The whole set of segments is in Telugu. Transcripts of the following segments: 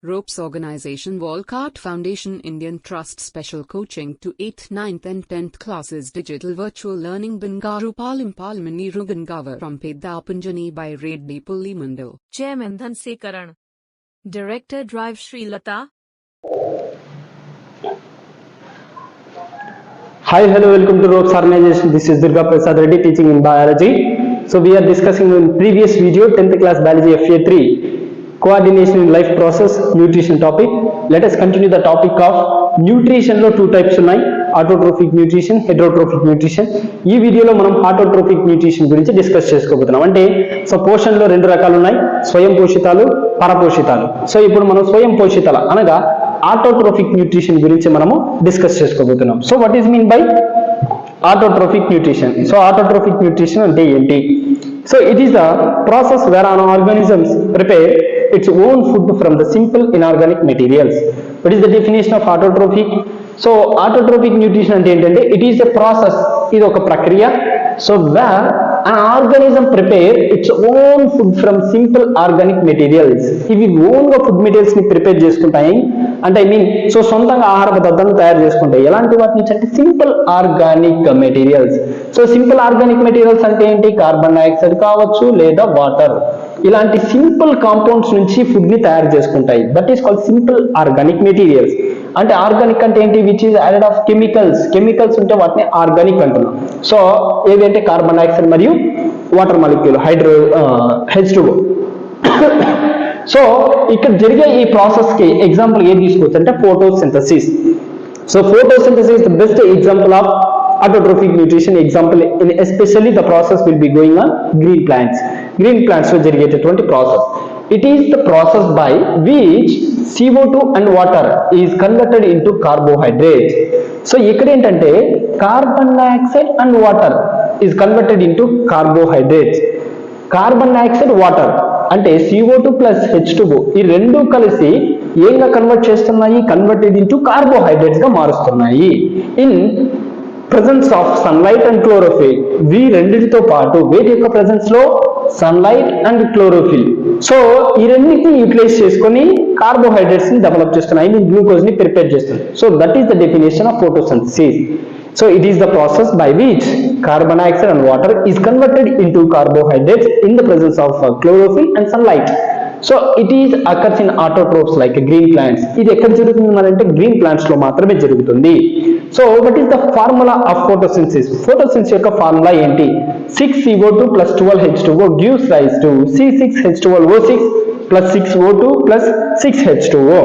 Ropes Organization Walcott Foundation Indian Trust Special Coaching to 8th, 9th and 10th classes Digital Virtual Learning Bangaru Palimani Rugangavar from Pedapunjani by Reddy Pulli Mandal. Chairman Dhan Sekaran. Director Drive Sri Lata. Hi, hello, welcome to Ropes Organization. This is Durga Prasad Reddy teaching in biology. So we are discussing in previous video 10th class biology FA3 coordination in life process nutrition topic. Let us continue the topic of nutrition lo two types unnai, autotrophic nutrition, heterotrophic nutrition. ఈ వీడియోలో మనం autotrophic nutrition గురించి డిస్కస్ చేసుకోబోతున్నాం. అంటే సో పోషణలో రెండు రకాలు ఉన్నాయి, స్వయం పోషితాలు, పరపోషితాలు. సో ఇప్పుడు మనం స్వయం పోషితాల అనగా autotrophic nutrition గురించి మనము డిస్కస్ చేసుకోబోతున్నాం. So what is mean by autotrophic nutrition? సో autotrophic nutrition అంటే ఏంటి? So it is the process where an organisms prepare its own food from the simple inorganic materials. What is the definition of autotrophic? So autotrophic nutrition అంటే ఏంటంటే it is a process, ఇది ఒక ప్రక్రియ. So where an organism prepare its own food from simple organic materials. ఇవి ఓన్ గా ఫుడ్ మెటీరియల్స్ ని ప్రిపేర్ చేసుకుంటాయి. అంటే ఐ మీన్ సో సొంతంగా ఆహార పదార్థాలను తయారు చేసుకుంటాయి. ఎలాంటి వాటి నుంచి అంటే simple organic materials. So simple organic materials అంటే ఏంటి? కార్బన్ డైఆక్సైడ్ కావచ్చు లేదా వాటర్, ఇలాంటి సింపుల్ కాంపౌండ్స్ నుంచి ఫుడ్ ని తయారు చేసుకుంటాయి. That is called simple organic materials. అంటే ఆర్గానిక్ అంటే ఏంటి? Which is added of chemicals. Chemicals ఉంటే వాటిని ఆర్గానిక్ అంటున్నాం. సో ఏదంటే కార్బన్ డైఆక్సైడ్ మరియు వాటర్ మాలిక్యూల్ H2O. సో ఇక్కడ జరిగే ఈ ప్రాసెస్ కి ఎగ్జాంపుల్ ఏది తీసుకోవచ్చు అంటే photosynthesis. So photosynthesis the best example of autotrophic nutrition. Example in especially the process will be going on green plants. Green plants లో జరిగేటటువంటి process. It is the process by which CO2 and water is converted into carbohydrates. So ఇక్కడ ఏంటంటే carbon dioxide and water is converted into carbohydrates. కార్బన్ డైఆక్సైడ్ వాటర్ అంటే CO2 ప్లస్ H2O ఈ రెండు కలిసి ఏంగా కన్వర్ట్ చేస్తున్నాయి? కన్వర్టెడ్ ఇంటూ కార్బోహైడ్రేట్స్ గా మారుస్తున్నాయి. In presence of sunlight and chlorophyll. వీ రెండింటితో పాటు వేటి యొక్క ప్రెసెన్స్ లో సన్లైట్ అండ్ క్లోరోఫిల్. సో ఈ రెండింటిని యూటిలైజ్ చేసుకొని కార్బోహైడ్రేట్స్ ని డెవలప్ చేస్తున్నాయి, మీన్ గ్లూకోజ్ ని ప్రిపేర్ చేస్తుంది. So that is the definition of photosynthesis. So it is the process by which carbon dioxide and water is converted into carbohydrates in the presence of chlorophyll and sunlight. So it is occurs in autotrophs like green plants. ఇది ఎక్కడ జరుగుతుంది అంటే గ్రీన్ ప్లాంట్స్ లో మాత్రమే జరుగుతుంది. So what is the formula of photosynthesis? photosynthesis యొక్క ఫార్ములా ఏంటి? 6CO2 plus 12H2O gives rise to C6H12O6 plus 6O2 plus 6H2O.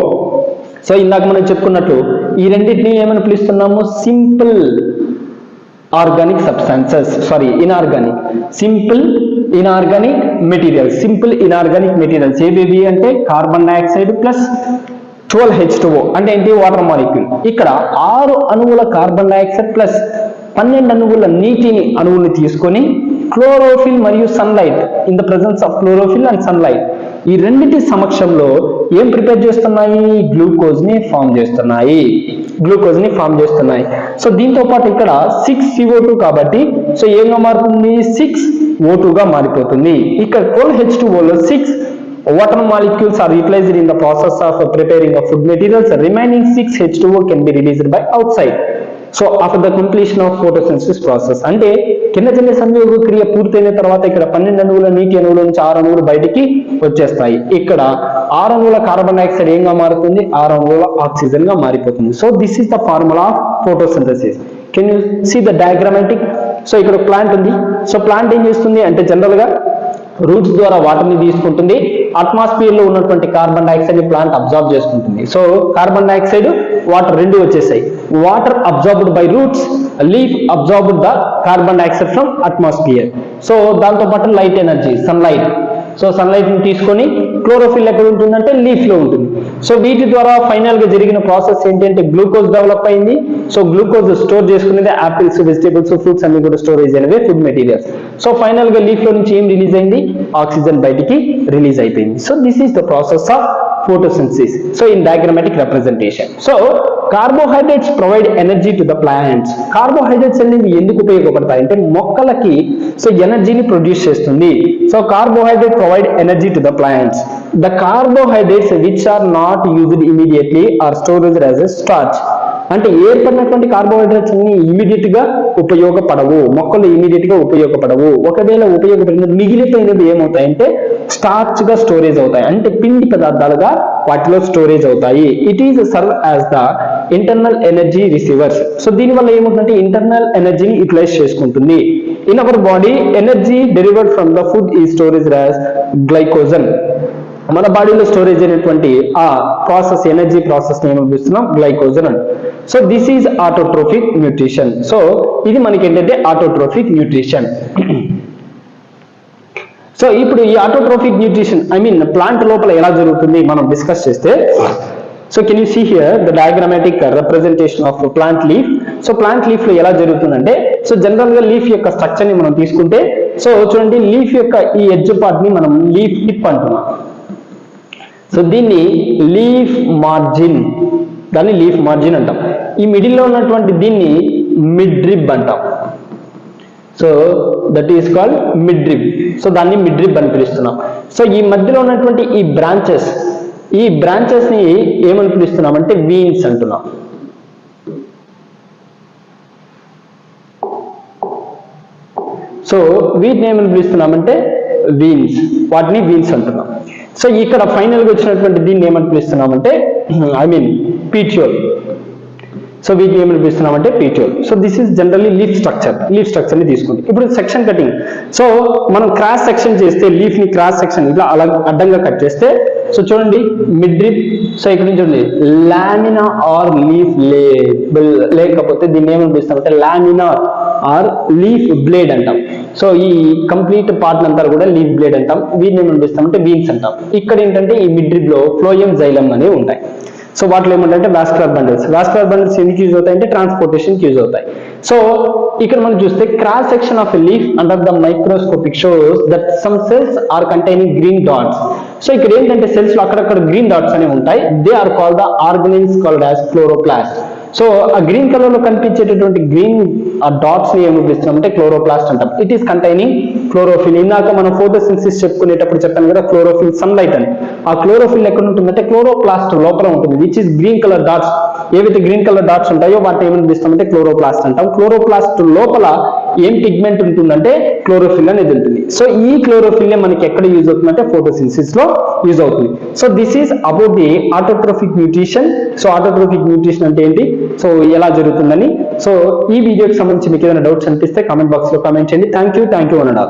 So ఇందాక మనం చెప్పుకున్నట్టు ఈ రెండింటిని ఏమని పిలుస్తున్నాము? Simple organic substances, inorganic, simple inorganic materials. Simple inorganic materials ఏవేవి అంటే కార్బన్ డైఆక్సైడ్ ప్లస్ 12H2O అంటే ఏంటి? Water molecule. ఇక్కడ 6 అణువుల కార్బన్ డైఆక్సైడ్ ప్లస్ 12 అణువుల నీటిని అణువుని తీసుకొని క్లోరోఫిల్ మరియు sunlight, in the presence of chlorophyll and sunlight, ఈ రెండింటి సమక్షంలో ఏం ప్రిపేర్ చేస్తున్నాయి? గ్లూకోజ్ ని ఫామ్ చేస్తున్నాయి. సో దీంతో పాటు ఇక్కడ 6CO2 కాబట్టి సో ఏంగా మారుతుంది? 6O2 గా మారిపోతుంది. ఇక్కడ 12H2O లో 6 water molecules are utilized in the process of preparing of food materials. Remaining 6H2O can be released by outside. So after the completion of photosynthesis process అంటే కింద సంయోగ క్రియ పూర్తయిన తర్వాత ఇక్కడ 12 అణువుల నీటి అణువుల నుంచి 6 అణువులు బయటికి వచ్చేస్తాయి. ఇక్కడ 6 అణువుల కార్బన్ డైఆక్సైడ్ ఏంగా మారుతుంది? 6 అణువుల ఆక్సిజన్ గా మారిపోతుంది. So this is the formula of photosynthesis. Can you see the diagrammatic? So ఇక్కడ ప్లాంట్ ఉంది. సో ప్లాంట్ ఏం చేస్తుంది అంటే జనరల్ గా రూట్స్ ద్వారా వాటర్ ని తీసుకుంటుంది. అట్మాస్ఫియర్ లో ఉన్నటువంటి కార్బన్ డైఆక్సైడ్ ని ప్లాంట్ అబ్జార్బ్ చేసుకుంటుంది. సో కార్బన్ డైఆక్సైడ్ వాటర్ రెండు వచ్చేసాయి. Water absorbed by roots, leaf absorbed the carbon dioxide from atmosphere. So దాంతో పాటు light energy, sunlight. So sunlight ని తీసుకొని క్లోరోఫిల్ ఎక్కడ ఉంటుందంటే లీఫ్ లో ఉంటుంది. సో వీటి ద్వారా ఫైనల్ గా జరిగిన ప్రాసెస్ ఏంటంటే గ్లూకోజ్ డెవలప్ అయింది. సో గ్లూకోజ్ స్టోర్ చేసుకునేది యాపిల్స్, వెజిటేబుల్స్, ఫ్రూట్స్ అన్ని కూడా స్టోరేజ్ అనేవి ఫుడ్ మెటీరియల్స్. సో ఫైనల్ గా లీఫ్ లో నుంచి ఏం రిలీజ్ అయింది? ఆక్సిజన్ బయటికి రిలీజ్ అయిపోయింది. So this is the process of photosynthesis. So in diagrammatic representation. So carbohydrates provide energy to the plants. Carbohydrates అనేవి ఎందుకు ఉపయోగపడతాయి అంటే మొక్కలకి సో ఎనర్జీని ప్రొడ్యూస్ చేస్తుంది. So carbohydrate provide energy to the plants. the carbohydrates which are not used immediately are stored as a starch. అంటే ఏర్పడినటువంటి కార్బోహైడ్రేట్స్ అన్ని ఇమీడియట్ గా ఉపయోగపడవు, మొక్కలు ఇమీడియట్ గా ఉపయోగపడవు. ఒకవేళ ఉపయోగపడిన మిగిలిపోయినవి ఏమవుతాయంటే స్టార్చ్ గా స్టోరేజ్ అవుతాయి, అంటే పిండి పదార్థాలుగా వాటిలో స్టోరేజ్ అవుతాయి. It is serve as the internal energy receivers. So దీనివల్ల ఏమవుతుందంటే ఇంటర్నల్ ఎనర్జీని యూటిలైజ్ చేసుకుంటుంది. In our body energy derived from the food ఈ స్టోరేజ్ యాజ్ గ్లైకోజన్. మన బాడీలో స్టోరేజ్ అయినటువంటి ఆ ప్రాసెస్, ఎనర్జీ ప్రాసెస్ ని ఏమని పిలుస్తున్నాం? గ్లైకోజన్ అని. So this is autotrophic nutrition. So ఇది మనకి ఏంటంటే ఆటోట్రోఫిక్ న్యూట్రిషన్. సో ఇప్పుడు ఈ ఆటోట్రోఫిక్ న్యూట్రిషన్ ప్లాంట్ లోపల ఎలా జరుగుతుంది మనం డిస్కస్ చేస్తే, so can you see here the diagrammatic representation of plant leaf. So plant leaf లో ఎలా జరుగుతుందంటే, సో జనరల్ గా లీఫ్ యొక్క స్ట్రక్చర్ ని మనం తీసుకుంటే, సో చూడండి లీఫ్ యొక్క ఈ ఎడ్జ్ పార్ట్ ని మనం లీఫ్ టిప్ అంటున్నాం. సో దీన్ని లీఫ్ మార్జిన్, దాన్ని లీఫ్ మార్జిన్ అంటాం. ఈ మిడిల్ లో ఉన్నటువంటి దీన్ని మిడ్ రిబ్ అంటాం. So that is called mid rib. So దాన్ని మిడ్ రిబ్ అని పిలుస్తున్నాం. సో ఈ మధ్యలో ఉన్నటువంటి ఈ బ్రాంచెస్ ని ఏమని పిలుస్తున్నాం అంటే వీన్స్ అంటున్నాం. సో వీటిని ఏమని పిలుస్తున్నామంటే వీన్స్, వాటిని వీన్స్ అంటున్నాం. సో ఇక్కడ ఫైనల్ గా వచ్చినటువంటి దీన్ని ఏమని పిలుస్తున్నామంటే పీట్యూల్. సో వీటిని ఏమని పిలుస్తున్నామంటే petiole. So this is generally leaf structure ని తీసుకుంది. ఇప్పుడు సెక్షన్ కటింగ్. సో మనం క్రాస్ సెక్షన్ చేస్తే లీఫ్ ని క్రాస్ సెక్షన్ ఇలా అలా అడ్డంగా కట్ చేస్తే, సో చూడండి మిడ్ రిబ్. సో ఇక్కడ నుంచి చూడండి లామినా ఆర్ లీఫ్ లేకపోతే దీన్ని ఏమని పిలుస్తామంటే లామినా ఆర్ లీఫ్ బ్లేడ్ అంటాం. సో ఈ కంప్లీట్ పార్ట్ అంతా కూడా లీఫ్ బ్లేడ్ అంటాం. వీటిని ఏమని పిలుస్తామంటే వీన్స్ అంటాం. ఇక్కడ ఏంటంటే ఈ మిడ్ రిబ్ లో ఫ్లోయం జైలం అనేవి ఉంటాయి. సో వాటిలో ఏమంటే వాస్కులర్ బండిల్స్ ఎందుకు యూజ్ అవుతాయి అంటే ట్రాన్స్పోర్టేషన్ యూజ్ అవుతాయి. సో ఇక్కడ మనం చూస్తే cross section of a leaf under the microscopic shows that some cells are containing green dots. So ఇక్కడ ఏంటంటే సెల్స్ లో అక్కడక్కడ గ్రీన్ డాట్స్ అనేవి ఉంటాయి. They are called the organelles called as chloroplast. So ఆ గ్రీన్ కలర్ లో కనిపించేటటువంటి గ్రీన్ డాట్స్ ని ఏమి పిలుస్తున్నాం అంటే క్లోరోప్లాస్ట్ అంటాం. It is containing chlorophyll. ఇందాక మనం ఫోటోసింథసిస్ చెప్పుకునేటప్పుడు చెప్పాను కదా క్లోరోఫిల్ సన్లైట్ అని. ఆ క్లోరోఫిల్ ఎక్కడ ఉంటుందంటే క్లోరోప్లాస్ట్ లోపల ఉంటుంది, which is green colour dots. ఏవైతే గ్రీన్ కలర్ డాట్స్ ఉంటాయో వాటిని ఏమని పిలుస్తామంటే క్లోరోప్లాస్ట్ అంటాం. క్లోరోప్లాస్ట్ లోపల ఏం పిగ్మెంట్ ఉంటుందంటే క్లోరోఫిల్ అనేది ఉంటుంది. సో ఈ క్లోరోఫిల్ మనకి ఎక్కడ యూజ్ అవుతుందంటే ఫోటోసింథసిస్ లో యూజ్ అవుతుంది. So this is about the autotrophic nutrition. So autotrophic nutrition అంటే ఏంటి, సో ఎలా జరుగుతుందని. సో ఈ వీడియోకి సంబంధించి మీకు ఏదైనా డౌట్స్ అనిపిస్తే కామెంట్ బాక్స్ లో కామెంట్ చేయండి. Thank you అనడా.